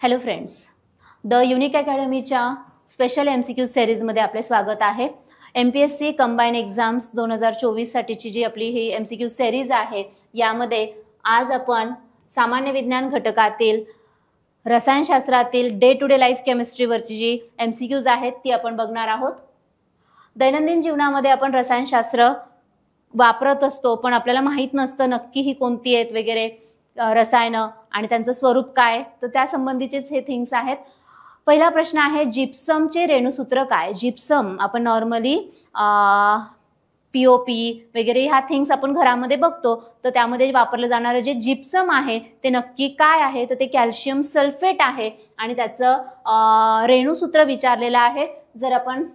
Hello friends, the unique अकॅडमीच्या special MCQ सिरीजमध्ये आपले स्वागत आहे. MPSC कंबाईन एक्झाम्स 2024 साठीची जी आपली ही MCQ सिरीज आहे, यामध्ये आज आपण सामान्य विज्ञान घटकातील रसायनशास्त्रातील डे टू डे लाईफ केमिस्ट्रीवरची जी MCQज आहेत ती आपण बघणार आहोत. दैनंदिन जीवनामध्ये आपण रसायनशास्त्र वापरत असतो, पण आपल्याला माहित नसतं नक्की ही कोणती आहेत वगैरे रसायनं आणि त्यांचं स्वरूप काय, तर त्या संबंधीचेच हे थिंग्स आहेत. पहिला प्रश्न आहे, जिप्समचे रेणुसूत्र काय? जिप्सम आपण नॉर्मली POP वगैरे ह्या थिंग्स आपण घरामध्ये बघतो, तर त्यामध्ये वापरलं जाणारं जे जिप्सम आहे ते नक्की काय आहे? तर ते कॅल्शियम सल्फेट आहे आणि त्याचं रेणुसूत्र विचारलेलं आहे. जर आपण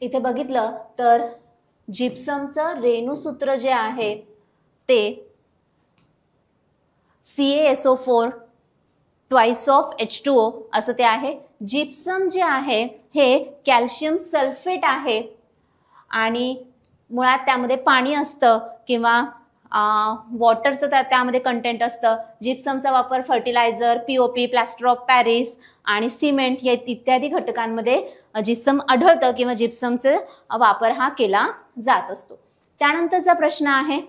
इथे बघितलं तर जिप्समचं रेणुसूत्र जे आहे ते CaSO4 ट्वाइस ऑफ H2O असं ते आहे. जिप्सम जे आहे हे कॅल्शियम सल्फेट आहे आणि मुळात त्यामध्ये पाणी असतं किंवा वॉटरचं त्यामध्ये कंटेंट असतं. जिप्समचा वापर fertiliser, POP, plaster of Paris आणि सिमेंट या इत्यादी घटकांमध्ये जिप्सम आढळतं किंवा जिप्समचा वापर हा केला जात असतो. त्यानंतरचा प्रश्न आहे,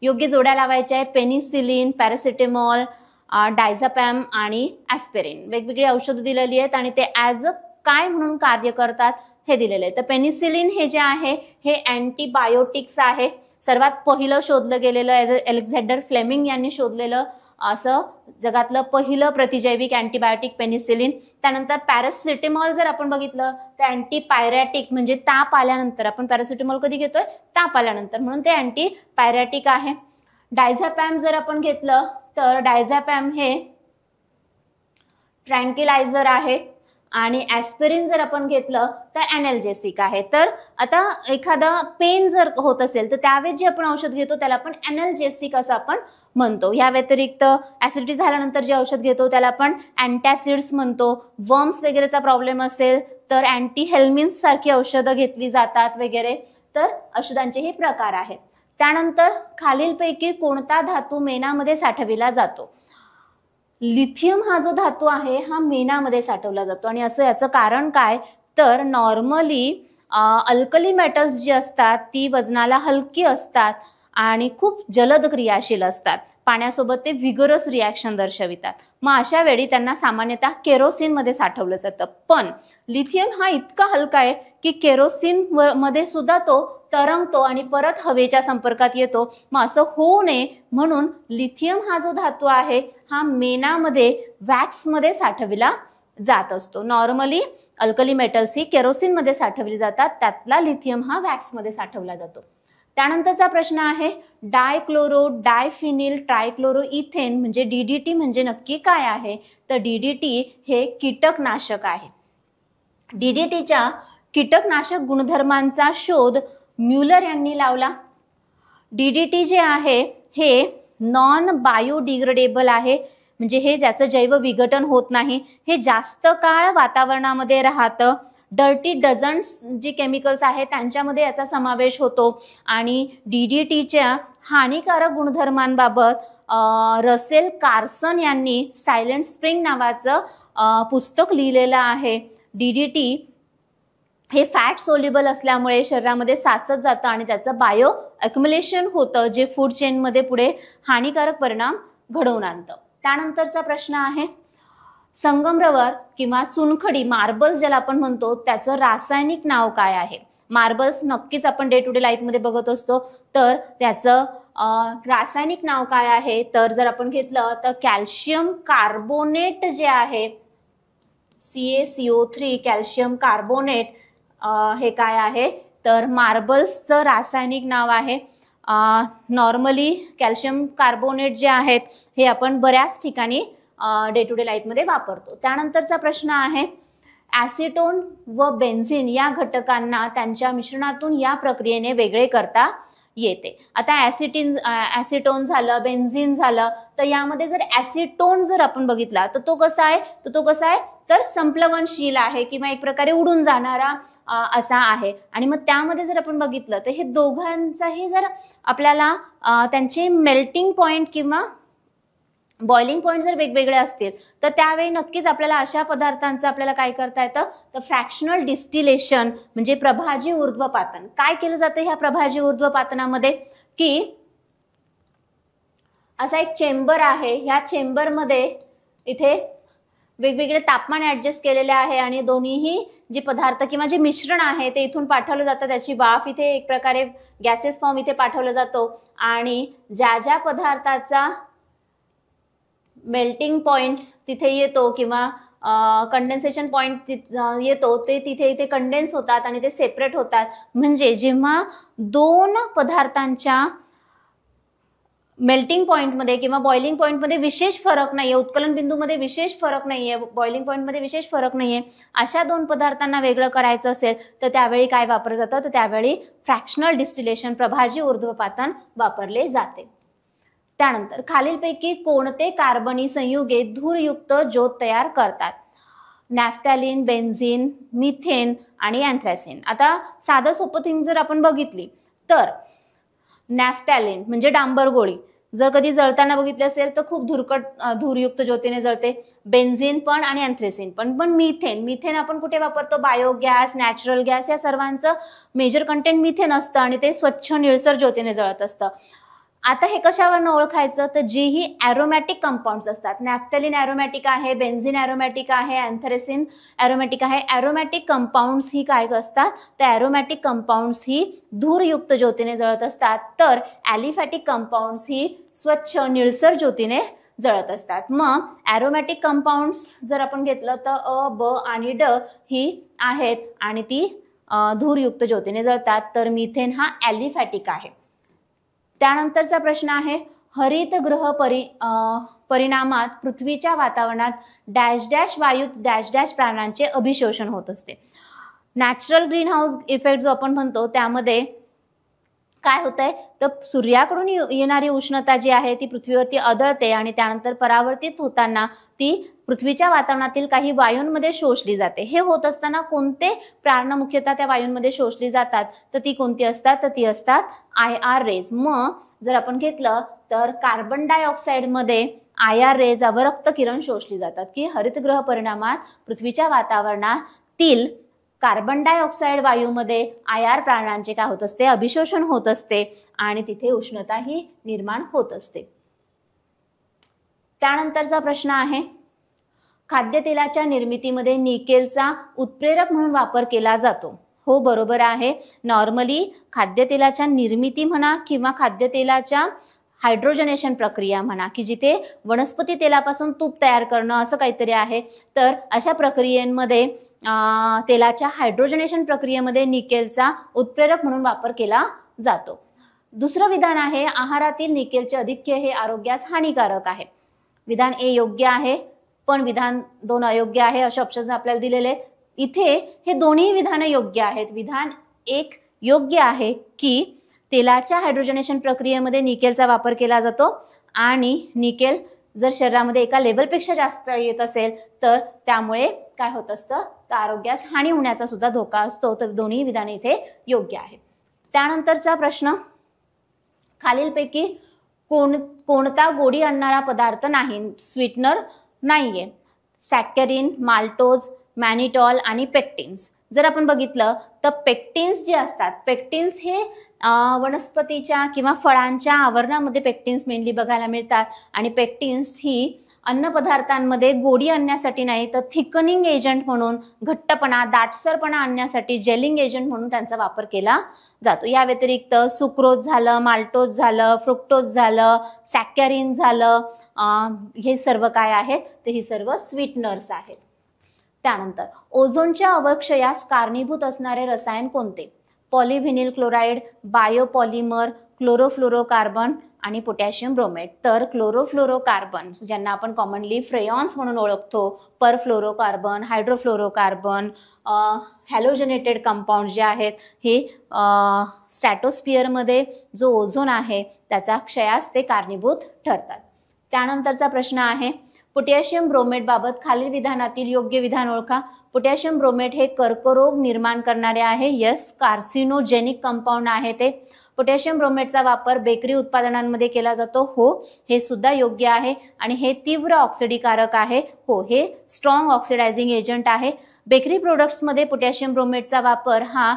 योग्य जोड्या लावायच्या आहे. पेनिसिलिन, पॅरासिटेमॉल, डायझापॅम आणि ॲस्पिरिन वेगवेगळी औषधं दिलेली आहेत आणि ते ॲज अ काय म्हणून कार्य करतात हे दिलेलं आहे. तर पेनिसिलिन हे जे आहे हे अँटीबायोटिक्स आहे. सर्वात पहिलं शोधलं गेलेलं अलेक्झांडर फ्लेमिंग यांनी शोधलेलं असं जगातलं पहिलं प्रतिजैविक अँटीबायोटिक पेनिसिलिन. त्यानंतर पॅरासिटेमॉल जर आपण बघितलं तर अँटीपायरॅटिक म्हणजे ताप आल्यानंतर आपण पॅरासिटेमॉल कधी घेतोय? ताप आल्यानंतर, म्हणून ते अँटीपायरॅटिक आहे. डायझापॅम जर आपण घेतलं तर डायझापॅम हे ट्रँक्विलायझर आहे आणि ॲस्पिरिन जर आपण घेतलं तर ॲनल्जेसिक आहे. तर आता एखादा पेन जर होत असेल तर त्यावेळेस जे आपण औषध घेतो त्याला आपण ॲनल्जेसिक असं आपण म्हणतो. या व्यतिरिक्त ॲसिडिटी झाल्यानंतर जे औषध घेतो त्याला आपण अँटॅसिड्स म्हणतो. वर्म्स वगैरेचा प्रॉब्लेम असेल तर अँटीहेल्मिन्स सारखी औषधं घेतली जातात वगैरे. तर औषधांचे हे प्रकार आहेत. त्यानंतर खालीलपैकी कोणता धातू मेणामध्ये साठविला जातो? लिथियम हा जो धातू आहे हा मेणामध्ये साठवला जातो. आणि असं याचं कारण काय, तर नॉर्मली अल्कली मेटल्स जी असतात ती वजनाला हलकी असतात आणि खूप जलद क्रियाशील असतात. पाण्यासोबत ते व्हिगरस रिॲक्शन दर्शवितात. मग अशा वेळी त्यांना सामान्यतः केरोसिन मध्ये साठवलं जातं. पण लिथियम हा इतका हलका आहे की केरोसिन मध्ये सुद्धा तो तरंगतो आणि परत हवेच्या संपर्कात येतो. मग असं होऊ नये म्हणून लिथियम हा जो धातू आहे हा मेणामध्ये वॅक्समध्ये साठविला जात असतो. नॉर्मली अल्कली मेटल्स ही केरोसिन मध्ये साठवली जातात, त्यातला लिथियम हा वॅक्समध्ये साठवला जातो. त्यानंतरचा प्रश्न आहे, डायक्लोरो डायफिनिल ट्रायक्लोरो इथेन म्हणजे DDT म्हणजे नक्की काय आहे? तर DDT हे कीटकनाशक आहे. DDTच्या कीटकनाशक गुणधर्मांचा शोध म्युलर यांनी लावला. DDT जे आहे हे नॉन बायोडिग्रेडेबल आहे, म्हणजे हे ज्याचं जैव विघटन होत नाही, हे जास्त काळ वातावरणामध्ये राहतं. डर्टी डझन्स जी केमिकल्स आहेत त्यांच्यामध्ये याचा समावेश होतो. आणि DDTच्या हानिकारक गुणधर्मांबाबत रसेल कार्सन यांनी सायलेंट स्प्रिंग नावाचं पुस्तक लिहिलेलं आहे. DDT हे फॅट सोल्युबल असल्यामुळे शरीरामध्ये साचत जातं आणि त्याचं बायो अक्युमुलेशन होतं, जे फूड चेनमध्ये पुढे हानिकारक परिणाम घडवून आणतं. त्यानंतरचा प्रश्न आहे, संगमरवर किंवा चुनखडी मार्बल्स ज्याला आपण म्हणतो त्याचं रासायनिक नाव काय आहे? मार्बल्स नक्कीच आपण डे टू डे लाईफ मध्ये बघत असतो, तर त्याचं रासायनिक नाव काय आहे? तर जर आपण घेतलं तर कॅल्शियम कार्बोनेट जे आहे CaCO3 कॅल्शियम कार्बोनेट हे काय आहे? तर मार्बल्सचं रासायनिक नाव आहे. नॉर्मली कॅल्शियम कार्बोनेट जे आहेत हे आपण बऱ्याच ठिकाणी डे टू डे लाईफ मध्ये वापरतो. त्यानंतरचा प्रश्न आहे, ॲसिटोन व बेन्झिन या घटकांना त्यांच्या मिश्रणातून या प्रक्रियेने वेगळे करता येते. आता ॲसिटोन झालं, बेन्झिन झालं, तर यामध्ये जर ॲसिटोन जर आपण बघितला तर तो कसा आहे तर संप्लवनशील आहे किंवा एक प्रकारे उडून जाणारा असा आहे. आणि मग त्यामध्ये जर आपण बघितलं तर हे दोघांचाही जर आपल्याला त्यांचे मेल्टिंग पॉइंट किंवा बॉइलिंग पॉईंट जर वेगवेगळे असतील तर त्यावेळी नक्कीच आपल्याला अशा पदार्थांचं आपल्याला काय करता येतं, तर फ्रॅक्शनल डिस्टिलेशन म्हणजे प्रभाजी ऊर्ध्वपातन. काय केलं जातं ह्या प्रभाजी ऊर्ध्वपातनामध्ये, की असा एक चेंबर आहे, ह्या चेंबरमध्ये इथे वेगवेगळे तापमान ऍडजस्ट केलेले आहे आणि दोन्हीही जे पदार्थ किंवा जे मिश्रण आहे ते इथून पाठवलं जातं, त्याची वाफ इथे एक प्रकारे गॅसेस फॉर्म इथे पाठवला जातो आणि ज्या ज्या पदार्थाचा मेल्टिंग पॉइंट तिथे येतो किंवा कंडेन्सेशन पॉइंट येतो ते तिथे इथे कंडेन्स होतात आणि ते सेपरेट होतात. म्हणजे जेव्हा दोन पदार्थांच्या मेल्टिंग पॉइंटमध्ये किंवा बॉइलिंग पॉइंटमध्ये विशेष फरक नाहीये, उत्कलन बिंदूमध्ये विशेष फरक नाहीये, बॉइलिंग पॉइंटमध्ये विशेष फरक नाहीये, अशा दोन पदार्थांना वेगळं करायचं असेल तर त्यावेळी काय वापरलं जातं, तर त्यावेळी फ्रॅक्शनल डिस्टिलेशन प्रभाजी ऊर्ध्वपातन वापरले जाते. त्यानंतर खालीलपैकी कोणते कार्बनी संयुगे धूरयुक्त ज्योत तयार करतात? नॅफ्थॅलिन, बेन्झीन, मिथेन आणि अँथ्रासिन. आता साधं सोपं थिंग जर आपण बघितली तर नॅफ्थॅलिन म्हणजे डांबर गोळी जर कधी जळताना बघितले असेल तर खूप धूरयुक्त ज्योतीने जळते. बेन्झीन पण आणि अँथ्रासिन पण मिथेन आपण कुठे वापरतो, बायोगॅस, नॅचरल गॅस या सर्वांचं मेजर कंटेंट मिथेन असतं आणि ते स्वच्छ निळसर ज्योतीने जळत असतं. आता हे कशावर ओळखायचं, तर जी ही ॲरोमॅटिक कंपाऊंड्स असतात, नॅफ्थॅलिन ॲरोमॅटिक आहे, बेन्झीन ॲरोमॅटिक आहे, अँथ्रासिन ॲरोमॅटिक आहे. ॲरोमॅटिक कंपाऊंड्स ही काय असतात, तर ॲरोमॅटिक कंपाऊंड्स ही धूरयुक्त ज्योतीने जळत असतात, तर ॲलिफॅटिक कंपाऊंड्स ही स्वच्छ निळसर ज्योतीने जळत असतात. मग ॲरोमॅटिक कंपाऊंड्स जर आपण घेतलं तर अ, ब आणि ड ही आहेत आणि ती धूरयुक्त ज्योतीने जळतात, तर मिथेन हा ॲलिफॅटिक आहे. त्यानंतरचा प्रश्न आहे, हरितगृह परिणामात पृथ्वीच्या वातावरणात डॅश डॅश वायूत डॅश डॅश प्राणांचे अभिशोषण होत असते. नॅचरल ग्रीन हाऊस इफेक्ट जो आपण म्हणतो त्यामध्ये काय होतंय, तर सूर्याकडून येणारी उष्णता जी आहे ती पृथ्वीवरती आदळते आणि त्यानंतर परावर्तित होताना ती पृथ्वीच्या वातावरणातील काही वायूंमध्ये शोषली जाते. हे होत असताना कोणते प्राण मुख्यतः त्या वायूंमध्ये शोषली जातात, तर ती कोणती असतात, तर ती असतात IR रेज. मग जर आपण घेतलं तर कार्बन डायऑक्साईड मध्ये IR रेज अवरक्त किरण शोषली जातात, की हरितगृह परिणामात पृथ्वीच्या वातावरणातील कार्बन डायऑक्साईड वायूमध्ये IR प्राणांचे काय होत असते, अभिशोषण होत असते आणि तिथे उष्णता ही निर्माण होत असते. त्यानंतरचा प्रश्न आहे, खाद्यतेलाच्या निर्मितीमध्ये निकेलचा उत्प्रेरक म्हणून वापर केला जातो. हो, बरोबर आहे. नॉर्मली खाद्यतेलाच्या निर्मिती म्हणा किंवा खाद्यतेलाच्या हायड्रोजनेशन प्रक्रिया म्हणा, की जिथे वनस्पती तेलापासून तूप तयार करणं असं काहीतरी आहे, तर अशा प्रक्रियेमध्ये तेलाच्या हायड्रोजनेशन प्रक्रियेमध्ये निकेलचा उत्प्रेरक म्हणून वापर केला जातो. दुसरं विधान आहे, आहारातील निकेलचे अधिक्य हे आरोग्यास हानिकारक आहे. विधान ए योग्य आहे, पण विधान 2 अयोग्य आहे, असे ऑप्शन्स आपल्याला दिलेले. इथे हे दोन्ही विधानं योग्य आहेत. विधान 1 योग्य आहे की तेलाच्या हायड्रोजनेशन प्रक्रियेमध्ये निकेलचा वापर केला जातो आणि निकेल जर शरीरामध्ये एका लेवलपेक्षा जास्त येत असेल तर त्यामुळे काय होत असतं, तर आरोग्यास हानी होण्याचा सुद्धा धोका असतो. तर दोन्ही विधाने इथे योग्य आहे. त्यानंतरचा प्रश्न, खालीलपैकी कोणता गोडी आणणारा पदार्थ नाही, स्वीटनर नाहीये? सॅकॅरिन, माल्टोज, मॅनिटॉल आणि पेक्टिन्स. जर आपण बघितलं तर पेक्टिन्स जे असतात, पेक्टिन्स हे वनस्पतीच्या किंवा फळांच्या आवरणामध्ये पेक्टिन्स मेनली बघायला मिळतात आणि पेक्टिन्स ही अन्न पदार्थांमध्ये गोडी आणण्यासाठी नाही तर थिकनिंग एजंट म्हणून, घट्टपणा, दाटसरपणा आणण्यासाठी जेलिंग एजंट म्हणून त्यांचा वापर केला जातो. या व्यतिरिक्त सुक्रोज झालं, माल्टोज झालं, फ्रुक्टोज झालं, सॅकॅरिन झालं, हे सर्व काय आहेत, तर ही सर्व स्वीटनर्स आहेत. त्यानंतर ओझोनच्या अवक्षयास कारणीभूत असणारे रसायन कोणते? पॉलिव्हिनिल क्लोराईड, बायोपॉलिमर, क्लोरोफ्लोरोकार्बन आणि पोटॅशियम ब्रोमेट. तर क्लोरोफ्लोरोकार्बन, ज्यांना आपण कॉमनली फ्रेयॉन्स म्हणून ओळखतो, परफ्लोरोकार्बन, हायड्रोफ्लोरोकार्बन, हॅलोजनेटेड कंपाऊंड जे आहेत, हे स्ट्रॅटोस्फिअरमध्ये जो ओझोन आहे त्याचा क्षयास ते कारणीभूत ठरतात. त्यानंतरचा प्रश्न आहे, पोटॅशियम ब्रोमेट बाबत खालील विधानातील योग्य विधान ओळखा. पोटॅशियम ब्रोमेट हे कर्करोग निर्माण करणारे आहे. यस, कार्सिनोजेनिक कंपाऊंड आहे ते. पोटॅशियम ब्रोमेटचा वापर बेकरी उत्पादनांमध्ये केला जातो. हो, हे सुद्धा योग्य आहे. आणि हे तीव्र ऑक्सिडीकारक आहे. हो, हे स्ट्रॉंग ऑक्सिडायझिंग एजंट आहे. बेकरी प्रोडक्ट्समध्ये पोटॅशियम ब्रोमेटचा वापर हा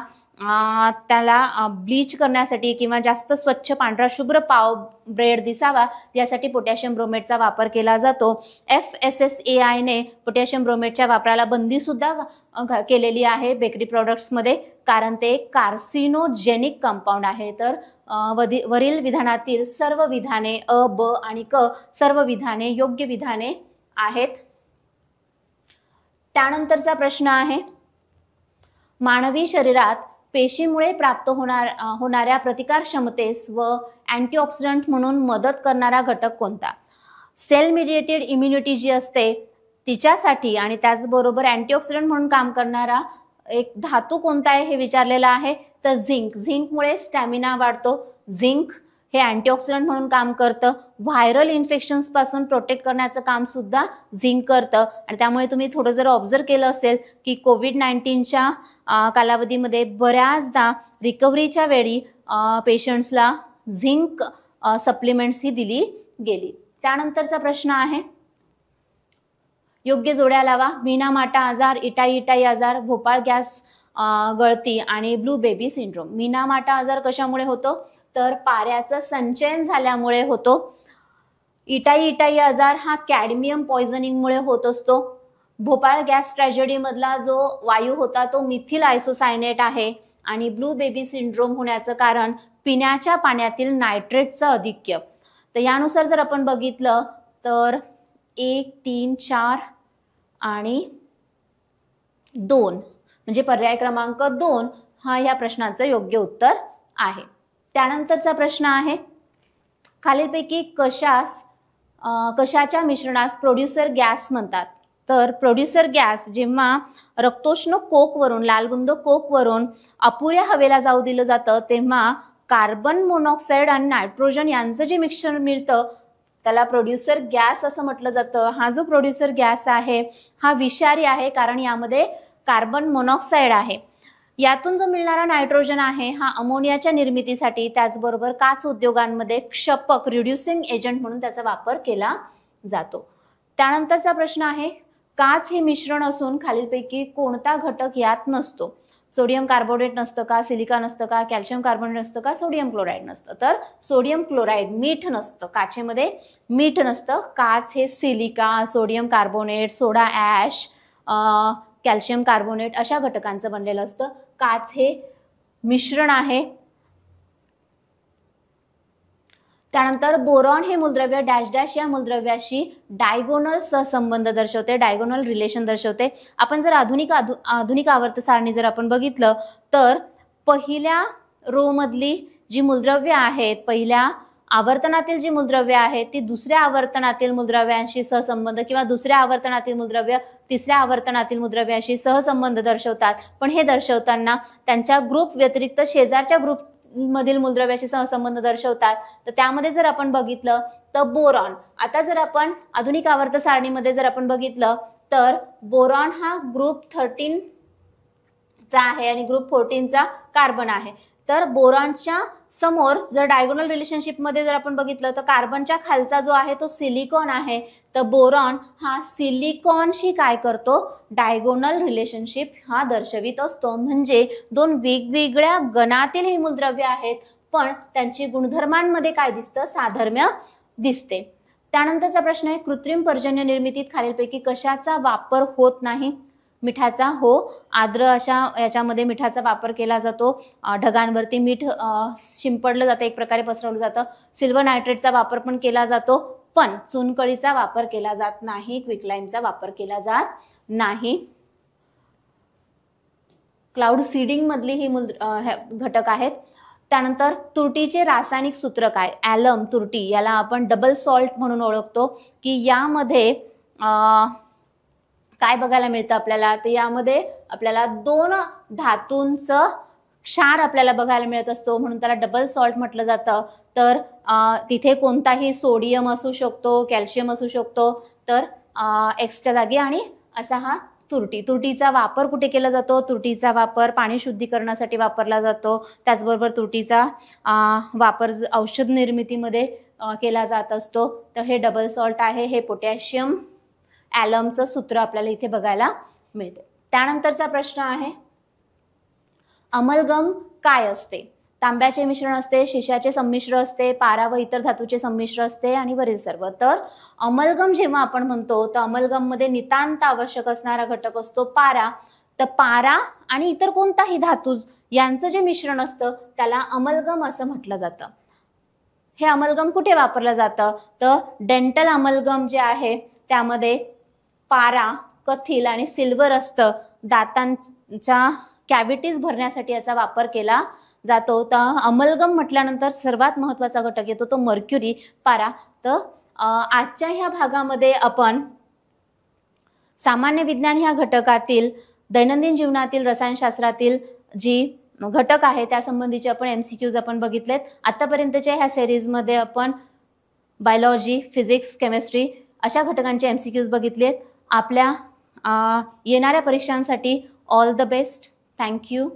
त्याला ब्लीच करण्यासाठी किंवा जास्त स्वच्छ पांढरा शुभ्र पाव ब्रेड दिसावा यासाठी पोटॅशियम ब्रोमेटचा वापर केला जातो. FSSAI ने पोटॅशियम ब्रोमेटच्या वापराला बंदी सुद्धा केलेली आहे बेकरी प्रोडक्ट्समध्ये, कारण ते कार्सिनोजेनिक कंपाऊंड आहे. तर वरील विधानातील सर्व विधाने अ, ब आणि क सर्व विधाने योग्य विधाने आहेत. त्यानंतरचा प्रश्न आहे, मानवी शरीरात पेशीमुळे प्राप्त होणाऱ्या प्रतिकार क्षमतेस व अँटीऑक्सिडंट म्हणून मदत करणारा घटक कोणता? सेल मिडिएटेड इम्युनिटी जी असते तिच्यासाठी आणि त्याचबरोबर अँटीऑक्सिडंट म्हणून काम करणारा एक धातू कोणता आहे हे विचारलेला आहे. तर झिंक. झिंकमुळे स्टॅमिना वाढतो. झिंक हे अँटीऑक्सिडंट म्हणून काम करतं. व्हायरल इन्फेक्शन्स पासून प्रोटेक्ट करण्याचं काम सुद्धा झिंक करतं. आणि त्यामुळे तुम्ही थोडं जर ऑब्झर्व केलं असेल की कोविड-19च्या कालावधीमध्ये बऱ्याचदा रिकव्हरीच्या वेळी पेशंट्सला झिंक सप्लिमेंट्स ही दिली गेली. त्यानंतरचा प्रश्न आहे, योग्य जोड्या लावा. मीना-माटा आजार, इटाई आजार, भोपाळ गॅस गळती आणि ब्लू बेबी सिंड्रोम. मीना-माटा आजार कशामुळे होतो? तर पाऱ्याचं संचयन झाल्यामुळे होतो. इटाई आजार हा कॅडमियम पॉयझनिंगमुळे होत असतो. भोपाळ गॅस ट्रॅजेडी मधला जो वायू होता तो मिथिल आयसोसायनेट आहे. आणि ब्लू बेबी सिंड्रोम होण्याचं कारण पिण्याच्या पाण्यातील नायट्रेटचं अधिक्य. तर यानुसार जर आपण बघितलं तर 1, 3, 4 आणि 2 म्हणजे पर्याय क्रमांक 2 हा या प्रश्नाचं योग्य उत्तर आहे. त्यानंतरचा प्रश्न आहे, खालीलपैकी कशाच्या मिश्रणास प्रोड्युसर गॅस म्हणतात? तर प्रोड्युसर गॅस जेव्हा रक्तोष्ण कोकवरून, लालबुंद कोकवरून अपुऱ्या हवेला जाऊ दिलं जातं तेव्हा कार्बन मोनॉक्साईड आणि नायट्रोजन यांचं जे मिश्रण मिळतं त्याला प्रोड्युसर गॅस असं म्हटलं जातं. हा जो प्रोड्युसर गॅस आहे हा विषारी आहे, कारण यामध्ये कार्बन मोनॉक्साईड आहे. यातून जो मिळणारा नायट्रोजन आहे हा अमोनियाच्या निर्मितीसाठी, त्याचबरोबर काच उद्योगांमध्ये क्षपक रिड्युसिंग एजंट म्हणून त्याचा वापर केला जातो. त्यानंतरचा प्रश्न आहे, काच हे मिश्रण असून खालीलपैकी कोणता घटक यात नसतो? सोडियम कार्बोनेट नसतं का, सिलिका नसतं का, कॅल्शियम कार्बोनेट नसतं का, सोडियम क्लोराईड नसतं? तर सोडियम क्लोराईड, मीठ नसतं काचेमध्ये, मीठ नसतं. काच हे सिलिका, सोडियम कार्बोनेट, सोडा ॲश, कॅल्शियम कार्बोनेट अशा घटकांचं बनलेलं असतं. काच हे मिश्रण आहे. त्यानंतर बोरॉन हे मूलद्रव्य डॅश डॅश या मूलद्रव्याशी डायगोनल सहसंबंध दर्शवते, डायगोनल रिलेशन दर्शवते. आपण जर आधुनिक आवर्त सारणी जर आपण बघितलं तर पहिल्या रो मधली जी मूलद्रव्य आहेत, पहिल्या आवर्तनातील जी मूलद्रव्य आहेत ती दुसऱ्या आवर्तनातील मूलद्रव्यांशी सहसंबंध किंवा दुसऱ्या आवर्तनातील मूलद्रव्य तिसऱ्या आवर्तनातील मूलद्रव्याशी सहसंबंध दर्शवतात. पण हे दर्शवताना त्यांच्या ग्रुप व्यतिरिक्त शेजारच्या ग्रुप मधील मूलद्रव्याशी सहसंबंध दर्शवतात. तर त्यामध्ये जर आपण बघितलं तर बोरॉन, आता जर आपण आधुनिक आवर्त सारणीमध्ये जर आपण बघितलं तर बोरॉन हा ग्रुप 13 चा आहे आणि ग्रुप 14 चा कार्बन आहे. तर बोरॉनच्या समोर जर डायगोनल रिलेशनशिप मध्ये जर आपण बघितलं तर कार्बनच्या खालचा जो आहे तो सिलिकॉन आहे. तर बोरॉन हा सिलिकॉनशी काय करतो? डायगोनल रिलेशनशिप हा दर्शवित असतो. म्हणजे दोन वेगवेगळ्या गणातील ही मूलद्रव्य आहेत पण त्यांची गुणधर्मांमध्ये काय दिसतं? साधर्म्य दिसते. त्यानंतरचा प्रश्न आहे, कृत्रिम पर्जन्य निर्मितीत खालीलपैकी कशाचा वापर होत नाही? मिठाचा. हो, आर्द्र अशा याच्यामध्ये मिठाचा वापर केला जातो. ढगांवरती मीठ शिंपडलं जातं, एक प्रकारे पसरवलं जातं. सिल्वर नायट्रेटचा वापर पण केला जातो, पण चुनखडीचा वापर केला जात नाही, क्विकलाइमचा वापर केला जात नाही. क्लाउड सीडिंग मधली ही घटक आहेत. त्यानंतर तुरटीचे रासायनिक सूत्र काय? ॲलम, तुरटी याला आपण डबल सॉल्ट म्हणून ओळखतो. की यामध्ये काय बघायला मिळतं आपल्याला? तर यामध्ये आपल्याला 2 धातूंचं क्षार आपल्याला बघायला मिळत असतो, म्हणून त्याला डबल सॉल्ट म्हटलं जातं. तर तिथे कोणताही सोडियम असू शकतो, कॅल्शियम असू शकतो, तर एक्सच्या जागी आणि असा हा तुरटीचा वापर कुठे केला जातो? तुरटीचा वापर पाणी शुद्धीकरणासाठी वापरला जातो. त्याचबरोबर तुरटीचा वापर औषध निर्मितीमध्ये केला जात असतो. तर हे डबल सॉल्ट आहे. हे पोटॅशियम ॲलमचं सूत्र आपल्याला इथे बघायला मिळते. त्यानंतरचा प्रश्न आहे, अमलगम काय असते? तांब्याचे मिश्रण असते, शिशाचे संमिश्र असते, पारा व इतर धातूचे संमिश्र असते आणि वरील सर्व. तर अमलगम जेव्हा आपण म्हणतो तर अमलगम मध्ये नितांत आवश्यक असणारा घटक असतो पारा. तर पारा आणि इतर कोणताही धातू यांचं जे मिश्रण असतं त्याला अमलगम असं म्हटलं जातं. हे अमलगम कुठे वापरलं जातं? तर डेंटल अमलगम जे आहे त्यामध्ये पारा, कथील आणि सिल्वर असतं. दातांच्या कॅव्हिटीज भरण्यासाठी याचा वापर केला जातो. तर अमलगम म्हटल्यानंतर सर्वात महत्वाचा घटक येतो तो मर्क्युरी, पारा. तर आजच्या ह्या भागामध्ये आपण सामान्य विज्ञान ह्या घटकातील दैनंदिन जीवनातील रसायनशास्त्रातील जी घटक आहे त्या संबंधीचे आपण MCQs आपण बघितलेत. आतापर्यंतच्या ह्या सिरीजमध्ये आपण बायोलॉजी, फिजिक्स, केमिस्ट्री अशा घटकांचे MCQs बघितलेत. आपल्या येणाऱ्या परीक्षांसाठी ऑल द बेस्ट. थँक्यू.